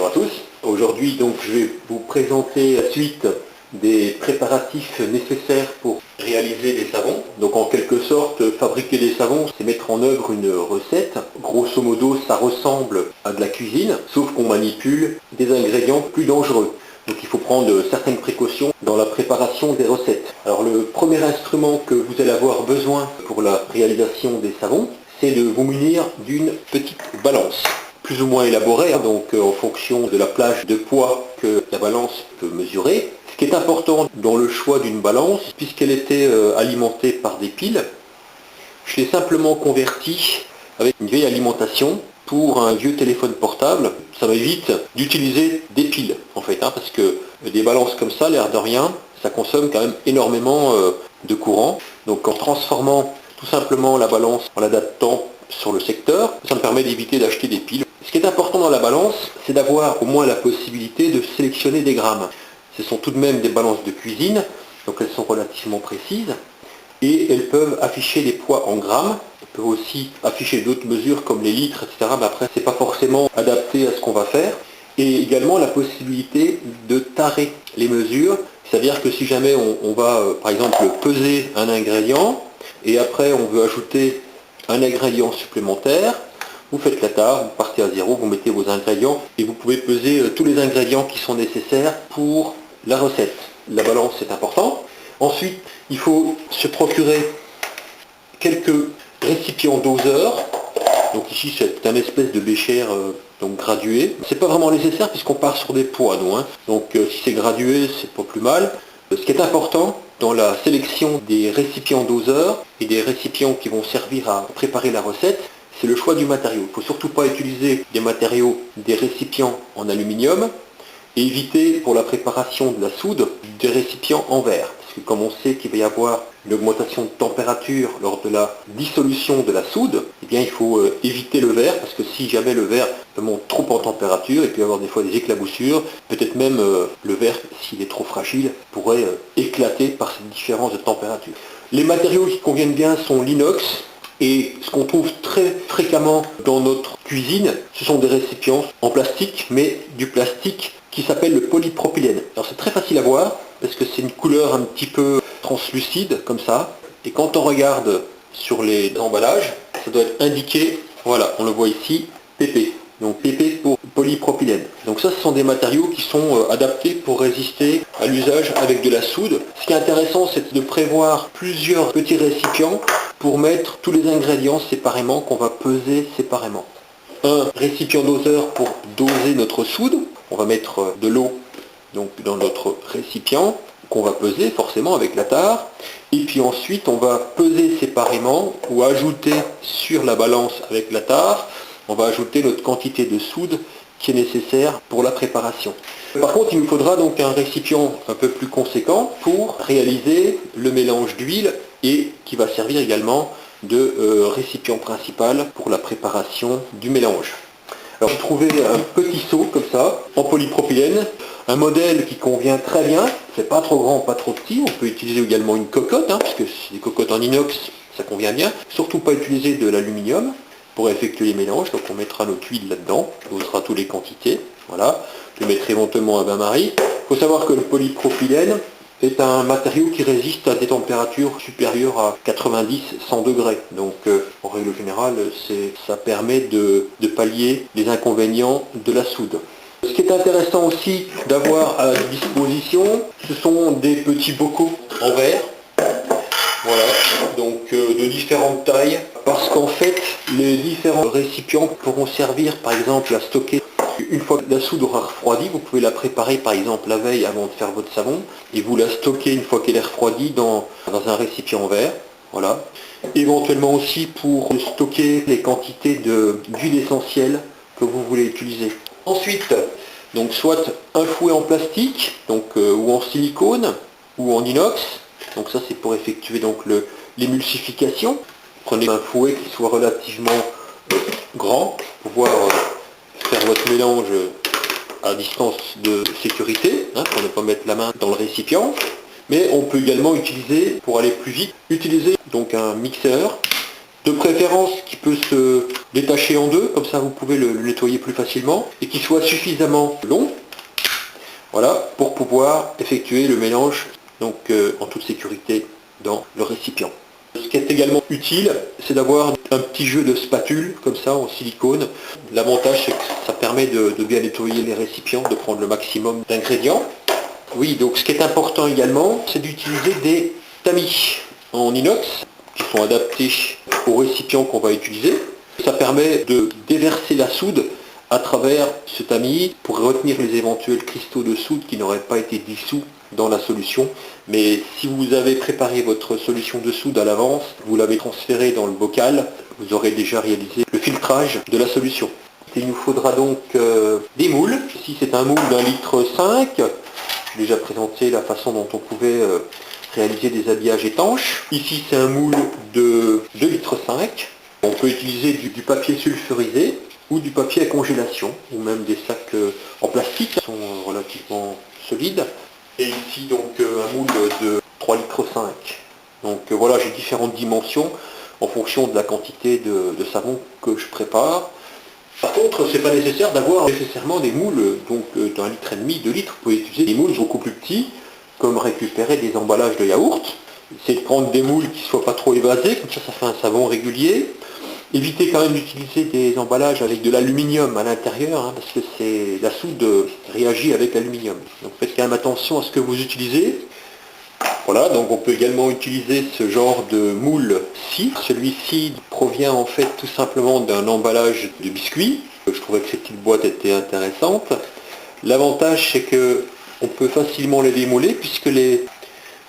à tous. Aujourd'hui donc je vais vous présenter la suite des préparatifs nécessaires pour réaliser des savons. Donc en quelque sorte, fabriquer des savons, c'est mettre en œuvre une recette. Grosso modo, ça ressemble à de la cuisine, sauf qu'on manipule des ingrédients plus dangereux. Donc il faut prendre certaines précautions dans la préparation des recettes. Alors le premier instrument que vous allez avoir besoin pour la réalisation des savons, c'est de vous munir d'une petite balance. Plus ou moins élaborée, donc en fonction de la plage de poids que la balance peut mesurer. Ce qui est important dans le choix d'une balance, puisqu'elle était alimentée par des piles, je l'ai simplement convertie avec une vieille alimentation pour un vieux téléphone portable. Ça m'évite d'utiliser des piles en fait, parce que des balances comme ça, l'air de rien, ça consomme quand même énormément de courant. Donc en transformant tout simplement la balance en l'adaptant sur le secteur, ça me permet d'éviter d'acheter des piles. Ce qui est important dans la balance, c'est d'avoir au moins la possibilité de sélectionner des grammes. Ce sont tout de même des balances de cuisine, donc elles sont relativement précises, et elles peuvent afficher des poids en grammes. Elles peuvent aussi afficher d'autres mesures comme les litres, etc. Mais après, c'est pas forcément adapté à ce qu'on va faire. Et également la possibilité de tarer les mesures, c'est-à-dire que si jamais on va, par exemple, peser un ingrédient, et après on veut ajouter un ingrédient supplémentaire, vous faites la tare, vous partez à zéro, vous mettez vos ingrédients et vous pouvez peser tous les ingrédients qui sont nécessaires pour la recette. La balance c'est important. Ensuite, il faut se procurer quelques récipients doseurs. Donc ici c'est un espèce de bécher donc gradué. C'est pas vraiment nécessaire puisqu'on part sur des poids. Donc si c'est gradué, c'est pas plus mal. Ce qui est important dans la sélection des récipients doseurs et des récipients qui vont servir à préparer la recette, c'est le choix du matériau. Il ne faut surtout pas utiliser des matériaux, des récipients en aluminium et éviter pour la préparation de la soude des récipients en verre. Parce que comme on sait qu'il va y avoir une augmentation de température lors de la dissolution de la soude, eh bien il faut éviter le verre parce que si jamais le verre monte trop en température, il peut y avoir des fois des éclaboussures, peut-être même le verre, s'il est trop fragile, pourrait éclater par cette différence de température. Les matériaux qui conviennent bien sont l'inox. Et ce qu'on trouve très fréquemment dans notre cuisine, ce sont des récipients en plastique, mais du plastique qui s'appelle le polypropylène. Alors c'est très facile à voir, parce que c'est une couleur un petit peu translucide, comme ça. Et quand on regarde sur les emballages, ça doit être indiqué, voilà, on le voit ici, PP. Donc PP pour polypropylène. Donc ça, ce sont des matériaux qui sont adaptés pour résister à l'usage avec de la soude. Ce qui est intéressant, c'est de prévoir plusieurs petits récipients pour mettre tous les ingrédients séparément, qu'on va peser séparément. Un récipient doseur pour doser notre soude. On va mettre de l'eau donc dans notre récipient, qu'on va peser forcément avec la tare. Et puis ensuite, on va peser séparément ou ajouter sur la balance avec la tare. On va ajouter notre quantité de soude qui est nécessaire pour la préparation. Par contre, il nous faudra donc un récipient un peu plus conséquent pour réaliser le mélange d'huile et qui va servir également de récipient principal pour la préparation du mélange. Alors j'ai trouvé un petit seau comme ça, en polypropylène, un modèle qui convient très bien, c'est pas trop grand, pas trop petit, on peut utiliser également une cocotte, puisque c'est des cocottes en inox, ça convient bien, surtout pas utiliser de l'aluminium pour effectuer les mélanges, donc on mettra notre huile là-dedans, on dosera toutes les quantités, voilà, je le mettrai éventuellement à bain-marie. Il faut savoir que le polypropylène est un matériau qui résiste à des températures supérieures à 90-100 degrés. Donc en règle générale, ça permet de pallier les inconvénients de la soude. Ce qui est intéressant aussi d'avoir à disposition, ce sont des petits bocaux en verre. Voilà, donc de différentes tailles, parce qu'en fait, les différents récipients pourront servir par exemple à stocker. Une fois que la soude aura refroidi, vous pouvez la préparer par exemple la veille avant de faire votre savon, et vous la stockez une fois qu'elle est refroidie dans un récipient en verre. Voilà. Éventuellement aussi pour stocker les quantités d'huile essentielle que vous voulez utiliser. Ensuite, donc soit un fouet en plastique, donc, ou en silicone, ou en inox. Donc ça c'est pour effectuer donc l'émulsification. Prenez un fouet qui soit relativement grand pour pouvoir faire votre mélange à distance de sécurité, pour ne pas mettre la main dans le récipient. Mais on peut également utiliser, pour aller plus vite, utiliser donc un mixeur, de préférence qui peut se détaché en deux, comme ça vous pouvez le nettoyer plus facilement, et qu'il soit suffisamment long, voilà, pour pouvoir effectuer le mélange donc, en toute sécurité dans le récipient. Ce qui est également utile, c'est d'avoir un petit jeu de spatule, comme ça, en silicone. L'avantage, c'est que ça permet de bien nettoyer les récipients, de prendre le maximum d'ingrédients. Oui, donc ce qui est important également, c'est d'utiliser des tamis en inox, qui sont adaptés aux récipients qu'on va utiliser. Ça permet de déverser la soude à travers ce tamis pour retenir les éventuels cristaux de soude qui n'auraient pas été dissous dans la solution. Mais si vous avez préparé votre solution de soude à l'avance, vous l'avez transférée dans le bocal, vous aurez déjà réalisé le filtrage de la solution. Il nous faudra donc des moules. Ici c'est un moule d'1,5 litre. J'ai déjà présenté la façon dont on pouvait réaliser des habillages étanches. Ici c'est un moule de 2,5 litres. On peut utiliser du papier sulfurisé ou du papier à congélation, ou même des sacs en plastique qui sont relativement solides. Et ici donc un moule de 3,5 litres. Donc voilà, j'ai différentes dimensions en fonction de la quantité de savon que je prépare. Par contre, c'est pas nécessaire d'avoir nécessairement des moules donc d'1,5 litre, 2 litres. Vous pouvez utiliser des moules beaucoup plus petits, comme récupérer des emballages de yaourt. Essayez de prendre des moules qui ne soient pas trop évasés, comme ça fait un savon régulier. Évitez quand même d'utiliser des emballages avec de l'aluminium à l'intérieur, parce que la soude réagit avec l'aluminium. Donc faites quand même attention à ce que vous utilisez. Voilà, donc on peut également utiliser ce genre de moule-ci. Celui-ci provient en fait tout simplement d'un emballage de biscuits. Je trouvais que cette petite boîte était intéressante. L'avantage c'est que on peut facilement les démouler puisque les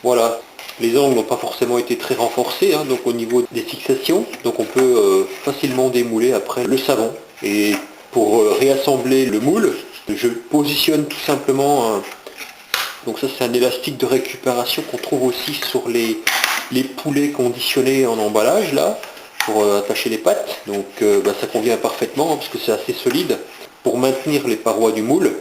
angles n'ont pas forcément été très renforcés, donc au niveau des fixations. Donc on peut facilement démouler après le savon. Et pour réassembler le moule, je positionne tout simplement donc ça c'est un élastique de récupération qu'on trouve aussi sur les poulets conditionnés en emballage là, pour attacher les pattes. Donc ça convient parfaitement parce que c'est assez solide pour maintenir les parois du moule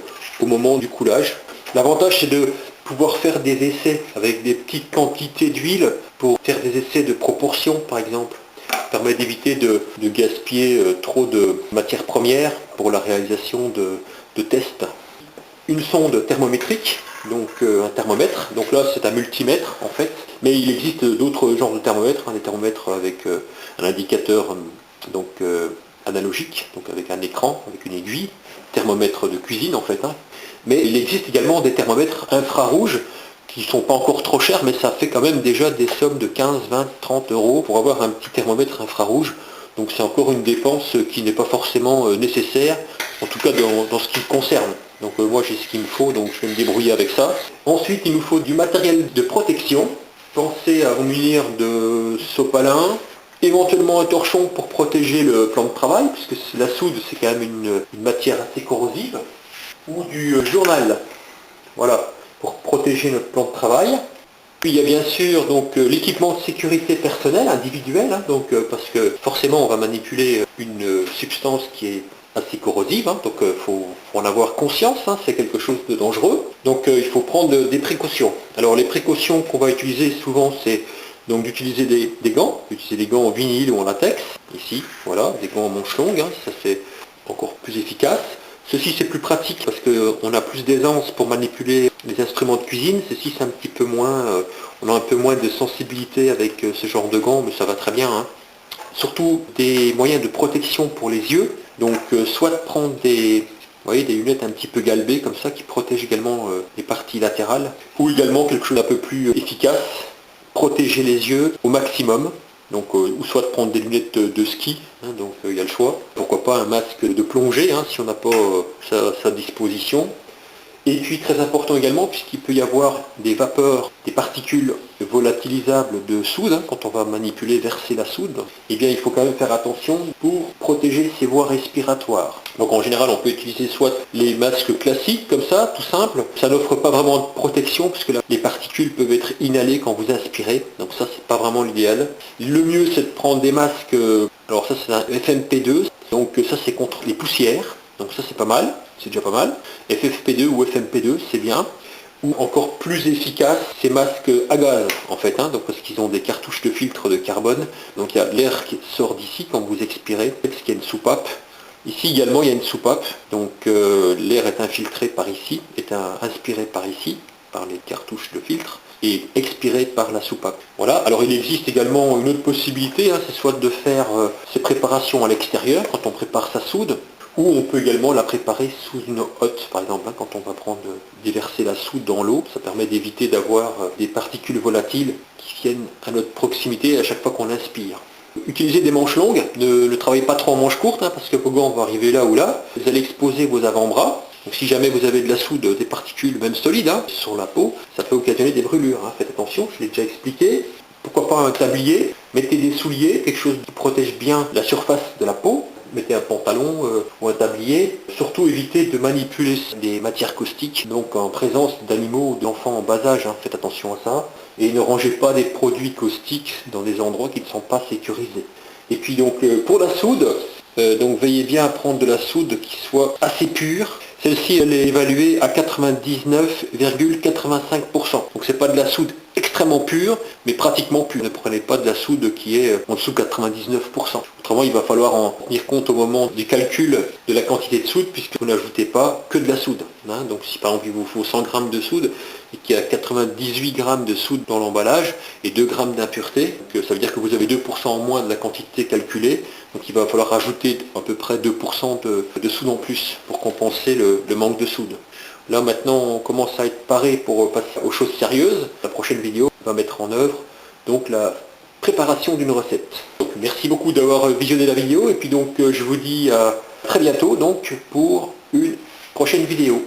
au moment du coulage. L'avantage c'est de pouvoir faire des essais avec des petites quantités d'huile pour faire des essais de proportion par exemple. Ça permet d'éviter de gaspiller trop de matières premières pour la réalisation de tests. Une sonde thermométrique, donc un thermomètre, donc là c'est un multimètre en fait, mais il existe d'autres genres de thermomètres, des thermomètres avec un indicateur donc analogique, donc avec un écran, avec une aiguille, thermomètre de cuisine en fait, mais il existe également des thermomètres infrarouges qui ne sont pas encore trop chers, mais ça fait quand même déjà des sommes de 15, 20, 30 euros pour avoir un petit thermomètre infrarouge. Donc c'est encore une dépense qui n'est pas forcément nécessaire, en tout cas dans ce qui me concerne. Donc moi j'ai ce qu'il me faut, donc je vais me débrouiller avec ça. Ensuite il nous faut du matériel de protection. Pensez à vous munir de sopalin, éventuellement un torchon pour protéger le plan de travail, puisque la soude c'est quand même une matière assez corrosive, ou du journal, voilà, pour protéger notre plan de travail. Puis il y a bien sûr donc l'équipement de sécurité personnelle, individuel, parce que forcément on va manipuler une substance qui est assez corrosive, donc il faut en avoir conscience, c'est quelque chose de dangereux. Donc il faut prendre des précautions. Alors les précautions qu'on va utiliser souvent c'est donc d'utiliser des gants, utiliser des gants en vinyle ou en latex, ici, voilà, des gants en manche longue, ça c'est encore plus efficace. Ceci c'est plus pratique parce qu'on a plus d'aisance pour manipuler les instruments de cuisine. Ceci c'est un petit peu moins, on a un peu moins de sensibilité avec ce genre de gants, mais ça va très bien. Surtout des moyens de protection pour les yeux. Donc soit de prendre des lunettes un petit peu galbées comme ça qui protègent également les parties latérales. Ou également quelque chose d'un peu plus efficace, protéger les yeux au maximum. Donc, ou soit de prendre des lunettes de ski, donc il y a le choix. Pourquoi pas un masque de plongée, si on n'a pas sa disposition. Et puis très important également, puisqu'il peut y avoir des vapeurs, des particules volatilisables de soude, quand on va manipuler, verser la soude, eh bien il faut quand même faire attention pour protéger ses voies respiratoires. Donc en général on peut utiliser soit les masques classiques comme ça, tout simple, ça n'offre pas vraiment de protection puisque les particules peuvent être inhalées quand vous inspirez, donc ça c'est pas vraiment l'idéal. Le mieux c'est de prendre des masques, alors ça c'est un FFP2, donc ça c'est contre les poussières. Donc ça c'est pas mal, c'est déjà pas mal. FFP2 ou FMP2 c'est bien. ou encore plus efficace, ces masques à gaz en fait, donc parce qu'ils ont des cartouches de filtre de carbone. Donc il y a l'air qui sort d'ici quand vous expirez, parce qu'il y a une soupape. Ici également il y a une soupape, donc l'air est infiltré par ici, est inspiré par ici, par les cartouches de filtre, et expiré par la soupape. Voilà, alors il existe également une autre possibilité, c'est soit de faire ces préparations à l'extérieur, quand on prépare sa soude, ou on peut également la préparer sous une hotte, par exemple, quand on va déverser la soude dans l'eau, ça permet d'éviter d'avoir des particules volatiles qui viennent à notre proximité à chaque fois qu'on inspire. Utilisez des manches longues, ne travaillez pas trop en manches courtes, parce que quand on va arriver là ou là, vous allez exposer vos avant-bras. Donc si jamais vous avez de la soude, des particules même solides sur la peau, ça peut occasionner des brûlures. Faites attention, je l'ai déjà expliqué. Pourquoi pas un tablier, mettez des souliers, quelque chose qui protège bien la surface de la peau. Mettez un pantalon ou un tablier. Surtout évitez de manipuler des matières caustiques, donc en présence d'animaux ou d'enfants en bas âge, faites attention à ça. Et ne rangez pas des produits caustiques dans des endroits qui ne sont pas sécurisés. Et puis donc pour la soude, donc veillez bien à prendre de la soude qui soit assez pure. Celle-ci elle est évaluée à 99,85%. Donc c'est pas de la soude extrêmement pure, mais pratiquement pure. Ne prenez pas de la soude qui est en dessous de 99%. Autrement, il va falloir en tenir compte au moment du calcul de la quantité de soude, puisque vous n'ajoutez pas que de la soude. Donc si par exemple il vous faut 100 g de soude, et qu'il y a 98 g de soude dans l'emballage, et 2 g d'impureté, ça veut dire que vous avez 2% en moins de la quantité calculée, donc il va falloir ajouter à peu près 2% de soude en plus, pour compenser le manque de soude. Là maintenant on commence à être paré pour passer aux choses sérieuses. La prochaine vidéo va mettre en œuvre donc la préparation d'une recette. Donc, merci beaucoup d'avoir visionné la vidéo et puis donc je vous dis à très bientôt donc pour une prochaine vidéo.